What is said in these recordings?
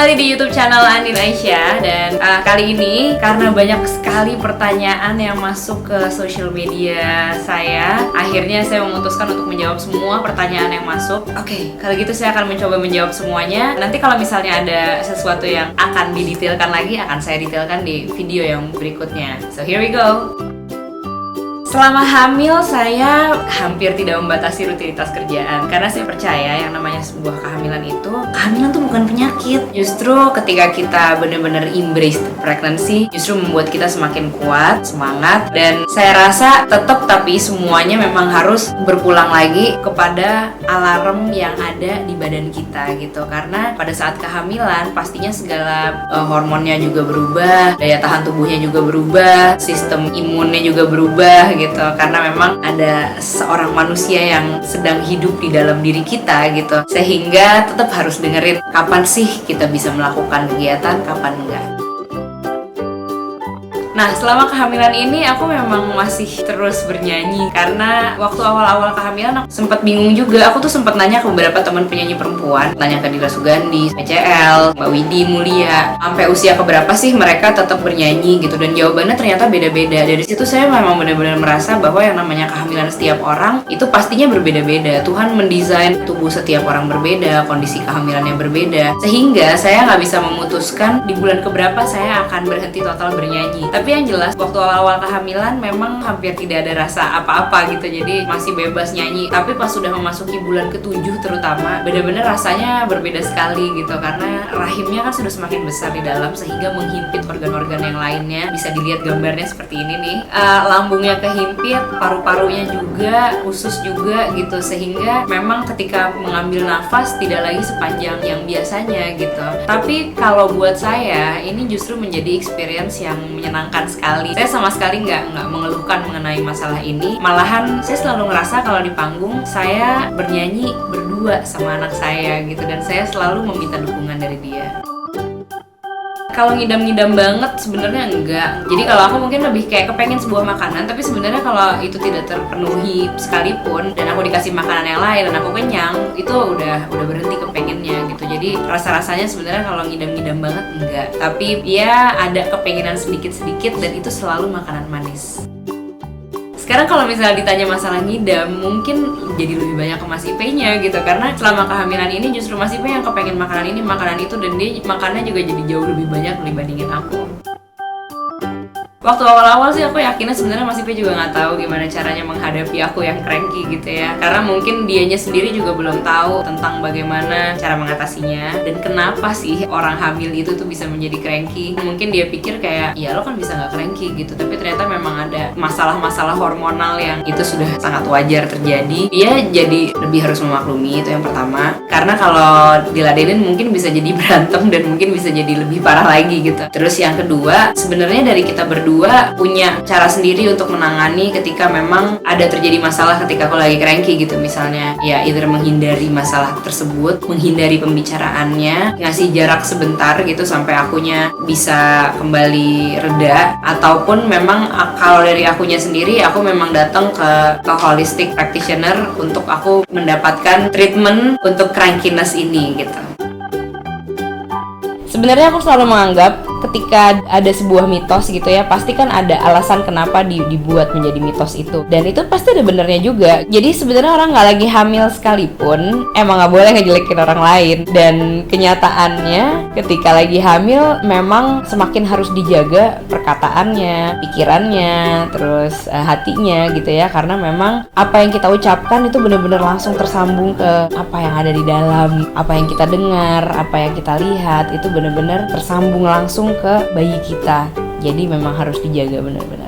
kembali di YouTube channel Andin Aisyah. Dan kali ini karena banyak sekali pertanyaan yang masuk ke social media saya, akhirnya saya memutuskan untuk menjawab semua pertanyaan yang masuk. Oke, kalau gitu saya akan mencoba menjawab semuanya. Nanti kalau misalnya ada sesuatu yang akan didetailkan lagi, akan saya detailkan di video yang berikutnya. So here we go. Selama hamil saya hampir tidak membatasi rutinitas kerjaan karena saya percaya yang namanya sebuah kehamilan tuh bukan penyakit. Justru ketika kita benar-benar embrace the pregnancy, justru membuat kita semakin kuat, semangat, dan saya rasa tapi semuanya memang harus berpulang lagi kepada alarm yang ada di badan kita gitu. Karena pada saat kehamilan pastinya segala hormonnya juga berubah, daya tahan tubuhnya juga berubah, sistem imunnya juga berubah gitu. Karena memang ada seorang manusia yang sedang hidup di dalam diri kita gitu, sehingga tetap harus dengerin kapan sih kita bisa melakukan kegiatan, kapan enggak. Nah, selama kehamilan ini aku memang masih terus bernyanyi. Karena waktu awal-awal kehamilan aku sempat bingung juga. Aku tuh sempat nanya ke beberapa teman penyanyi perempuan, nanya ke Dira Sugandi, PCL, Mbak Widi Mulia, sampai usia keberapa sih mereka tetap bernyanyi gitu. Dan jawabannya ternyata beda-beda. Dari situ saya memang benar-benar merasa bahwa yang namanya kehamilan setiap orang itu pastinya berbeda-beda. Tuhan mendesain tubuh setiap orang berbeda, kondisi kehamilannya berbeda, sehingga saya nggak bisa memutuskan di bulan keberapa saya akan berhenti total bernyanyi. Tapi yang jelas waktu awal-awal kehamilan memang hampir tidak ada rasa apa-apa gitu, jadi masih bebas nyanyi. Tapi pas sudah memasuki bulan ke-7 terutama, benar-benar rasanya berbeda sekali gitu, karena rahimnya kan sudah semakin besar di dalam sehingga menghimpit organ-organ yang lainnya. Bisa dilihat gambarnya seperti ini nih, lambungnya kehimpit, paru-parunya juga, usus juga gitu, sehingga memang ketika mengambil nafas tidak lagi sepanjang yang biasanya gitu. Tapi kalau buat saya ini justru menjadi experience yang menyenangkan sekali. Saya sama sekali nggak mengeluhkan mengenai masalah ini. Malahan saya selalu ngerasa kalau di panggung saya bernyanyi berdua sama anak saya gitu, dan saya selalu meminta dukungan dari dia. Kalau ngidam-ngidam banget sebenarnya enggak. Jadi kalau aku mungkin lebih kayak kepengen sebuah makanan, tapi sebenarnya kalau itu tidak terpenuhi sekalipun dan aku dikasih makanan yang lain dan aku kenyang, itu udah berhenti kepengennya gitu. Jadi rasa-rasanya sebenarnya kalau ngidam-ngidam banget enggak. Tapi ya ada kepengenan sedikit-sedikit, dan itu selalu makanan manis. Sekarang kalau misalnya ditanya masalah ngidam, mungkin jadi lebih banyak ke Mas Ipe-nya gitu. Karena selama kehamilan ini justru Mas Ipe yang kepengen makanan ini, makanan itu, dan dia makannya juga jadi jauh lebih banyak dibandingin aku. Waktu awal-awal sih aku yakinnya sebenarnya Mas Ipe juga nggak tahu gimana caranya menghadapi aku yang cranky gitu ya. Karena mungkin dianya sendiri juga belum tahu tentang bagaimana cara mengatasinya dan kenapa sih orang hamil itu tuh bisa menjadi cranky. Mungkin dia pikir kayak, ya lo kan bisa nggak cranky gitu, tapi ternyata memang ada masalah-masalah hormonal yang itu sudah sangat wajar terjadi. Dia jadi lebih harus memaklumi, itu yang pertama. Karena kalau diladenin mungkin bisa jadi berantem dan mungkin bisa jadi lebih parah lagi gitu. Terus yang kedua, sebenarnya dari kita berdua punya cara sendiri untuk menangani ketika memang ada terjadi masalah ketika aku lagi cranky gitu. Misalnya ya either menghindari masalah tersebut, menghindari pembicaraannya, ngasih jarak sebentar gitu sampai akunya bisa kembali reda, ataupun memang kalau dari akunya sendiri aku memang datang ke holistic practitioner untuk aku mendapatkan treatment untuk crankiness ini gitu. Sebenarnya aku selalu menganggap ketika ada sebuah mitos gitu ya, pasti kan ada alasan kenapa dibuat menjadi mitos itu, dan itu pasti ada benernya juga. Jadi sebenarnya orang nggak lagi hamil sekalipun emang nggak boleh ngejelekin orang lain, dan kenyataannya ketika lagi hamil memang semakin harus dijaga perkataannya, pikirannya, terus hatinya gitu ya, karena memang apa yang kita ucapkan itu benar-benar langsung tersambung ke apa yang ada di dalam, apa yang kita dengar, apa yang kita lihat, itu benar-benar tersambung langsung ke bayi kita. Jadi memang harus dijaga benar-benar.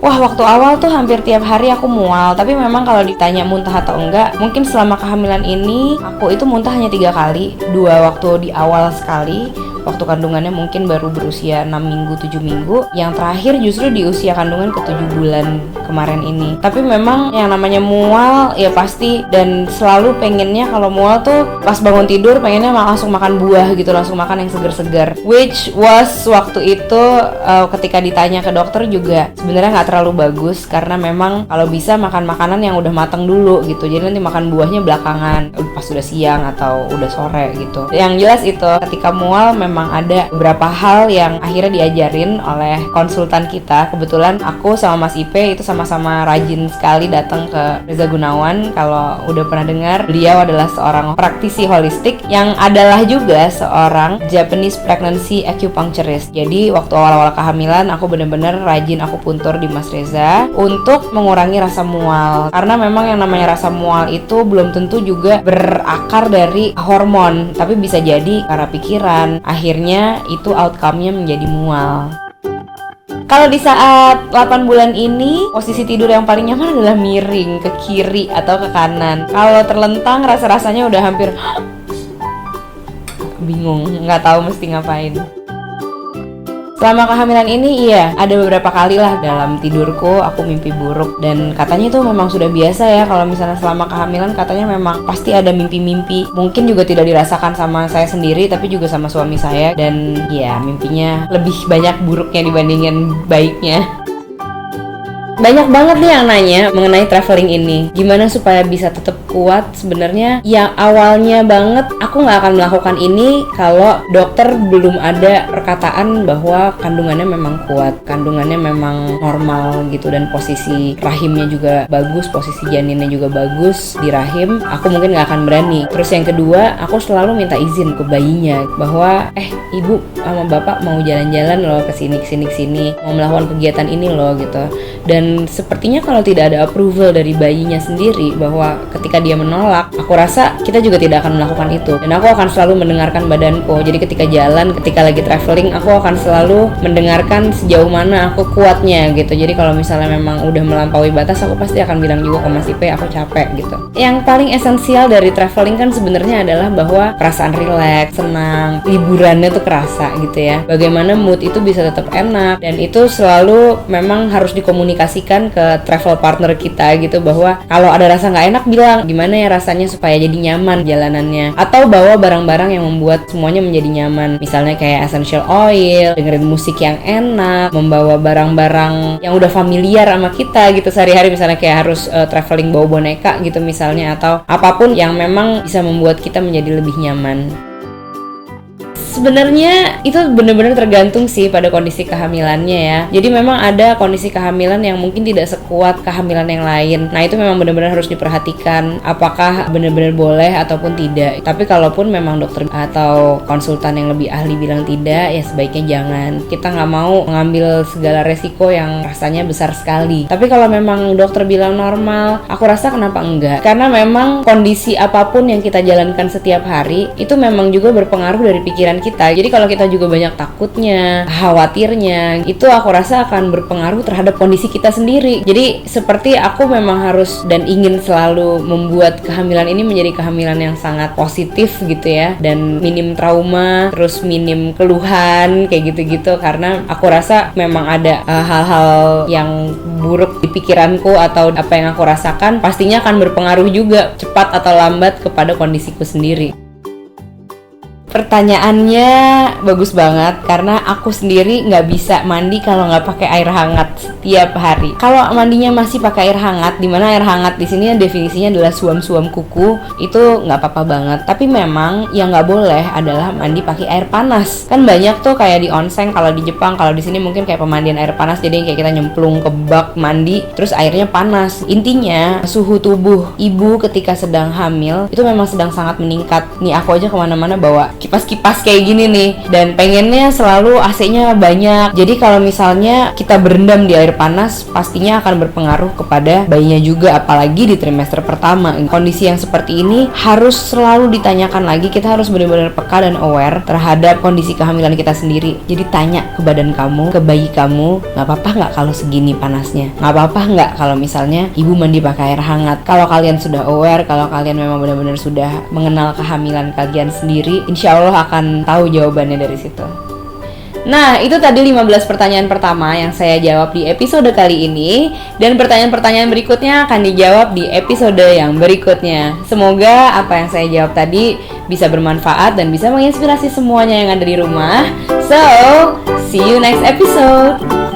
Wah, waktu awal tuh hampir tiap hari aku mual. Tapi memang kalau ditanya muntah atau enggak, mungkin selama kehamilan ini aku itu muntah hanya 3 kali. 2 waktu di awal sekali, waktu kandungannya mungkin baru berusia 6 minggu, 7 minggu. Yang terakhir justru di usia kandungan ke 7 bulan kemarin ini. Tapi memang yang namanya mual ya pasti, dan selalu pengennya kalau mual tuh pas bangun tidur pengennya langsung makan buah gitu, langsung makan yang segar-segar. Which was waktu itu ketika ditanya ke dokter juga sebenarnya nggak terlalu bagus, karena memang kalau bisa makan makanan yang udah matang dulu gitu. Jadi nanti makan buahnya belakangan pas udah siang atau udah sore gitu. Yang jelas itu ketika mual memang ada beberapa hal yang akhirnya diajarin oleh konsultan kita. Kebetulan aku sama Mas Ipe itu sama-sama rajin sekali datang ke Reza Gunawan. Kalau udah pernah dengar, beliau adalah seorang praktisi holistik yang adalah juga seorang Japanese pregnancy acupuncturist. Jadi waktu awal-awal kehamilan aku bener-bener rajin aku puntur di Mas Reza untuk mengurangi rasa mual, karena memang yang namanya rasa mual itu belum tentu juga berakar dari hormon, tapi bisa jadi karena pikiran. Akhirnya itu outcome-nya menjadi mual. Kalau di saat 8 bulan ini, posisi tidur yang paling nyaman adalah miring ke kiri atau ke kanan. Kalau terlentang rasa-rasanya udah hampir bingung, nggak tahu mesti ngapain. Selama kehamilan ini iya, ada beberapa kali lah dalam tidurku aku mimpi buruk, dan katanya itu memang sudah biasa ya kalau misalnya selama kehamilan, katanya memang pasti ada mimpi-mimpi. Mungkin juga tidak dirasakan sama saya sendiri tapi juga sama suami saya, dan ya mimpinya lebih banyak buruknya dibandingin baiknya. Banyak banget nih yang nanya mengenai traveling ini, gimana supaya bisa tetap kuat. Sebenarnya yang awalnya banget aku nggak akan melakukan ini kalau dokter belum ada perkataan bahwa kandungannya memang kuat, kandungannya memang normal gitu, dan posisi rahimnya juga bagus, posisi janinnya juga bagus di rahim. Aku mungkin nggak akan berani. Terus yang kedua, aku selalu minta izin ke bayinya bahwa ibu sama bapak mau jalan-jalan loh ke sini, mau melakukan kegiatan ini loh gitu. Dan sepertinya kalau tidak ada approval dari bayinya sendiri bahwa ketika dia menolak, aku rasa kita juga tidak akan melakukan itu. Dan aku akan selalu mendengarkan badanku. Jadi ketika jalan, ketika lagi traveling, aku akan selalu mendengarkan sejauh mana aku kuatnya gitu. Jadi kalau misalnya memang udah melampaui batas, aku pasti akan bilang juga ke Mas Ipe, aku capek gitu. Yang paling esensial dari traveling kan sebenarnya adalah bahwa perasaan rileks, senang, liburannya tuh kerasa gitu ya. Bagaimana mood itu bisa tetap enak, dan itu selalu memang harus dikomunikasikan ke travel partner kita gitu, bahwa kalau ada rasa nggak enak bilang gimana ya rasanya supaya jadi nyaman jalanannya, atau bawa barang-barang yang membuat semuanya menjadi nyaman, misalnya kayak essential oil, dengerin musik yang enak, membawa barang-barang yang udah familiar sama kita gitu sehari-hari, misalnya kayak harus traveling bawa boneka gitu misalnya, atau apapun yang memang bisa membuat kita menjadi lebih nyaman. Sebenarnya itu benar-benar tergantung sih pada kondisi kehamilannya ya. Jadi memang ada kondisi kehamilan yang mungkin tidak sekuat kehamilan yang lain. Nah itu memang benar-benar harus diperhatikan apakah benar-benar boleh ataupun tidak. Tapi kalaupun memang dokter atau konsultan yang lebih ahli bilang tidak, ya sebaiknya jangan. Kita nggak mau mengambil segala resiko yang rasanya besar sekali. Tapi kalau memang dokter bilang normal, aku rasa kenapa enggak? Karena memang kondisi apapun yang kita jalankan setiap hari itu memang juga berpengaruh dari pikiran kita. Jadi kalau kita juga banyak takutnya, khawatirnya, itu aku rasa akan berpengaruh terhadap kondisi kita sendiri. Jadi seperti aku memang harus dan ingin selalu membuat kehamilan ini menjadi kehamilan yang sangat positif gitu ya, dan minim trauma, terus minim keluhan kayak gitu-gitu, karena aku rasa memang ada hal-hal yang buruk di pikiranku atau apa yang aku rasakan pastinya akan berpengaruh juga cepat atau lambat kepada kondisiku sendiri. Pertanyaannya bagus banget, karena aku sendiri nggak bisa mandi kalau nggak pakai air hangat setiap hari. Kalau mandinya masih pakai air hangat, dimana air hangat di sini definisinya adalah suam-suam kuku, itu nggak apa-apa banget. Tapi memang yang nggak boleh adalah mandi pakai air panas. Kan banyak tuh kayak di onsen kalau di Jepang, kalau di sini mungkin kayak pemandian air panas, jadi kayak kita nyemplung ke bak mandi terus airnya panas. Intinya suhu tubuh ibu ketika sedang hamil itu memang sedang sangat meningkat. Nih aku aja kemana-mana bawa kipas-kipas kayak gini nih, dan pengennya selalu AC-nya banyak. Jadi kalau misalnya kita berendam di air panas, pastinya akan berpengaruh kepada bayinya juga, apalagi di trimester pertama. Kondisi yang seperti ini harus selalu ditanyakan lagi. Kita harus benar-benar peka dan aware terhadap kondisi kehamilan kita sendiri. Jadi tanya ke badan kamu, ke bayi kamu, nggak apa-apa nggak kalau segini panasnya? Nggak apa-apa nggak kalau misalnya ibu mandi pakai air hangat? Kalau kalian sudah aware, kalau kalian memang benar-benar sudah mengenal kehamilan kalian sendiri, insya insya Allah akan tahu jawabannya dari situ. Nah, itu tadi 15 pertanyaan pertama yang saya jawab di episode kali ini. Dan pertanyaan-pertanyaan berikutnya akan dijawab di episode yang berikutnya. Semoga apa yang saya jawab tadi bisa bermanfaat dan bisa menginspirasi semuanya yang ada di rumah. So, see you next episode.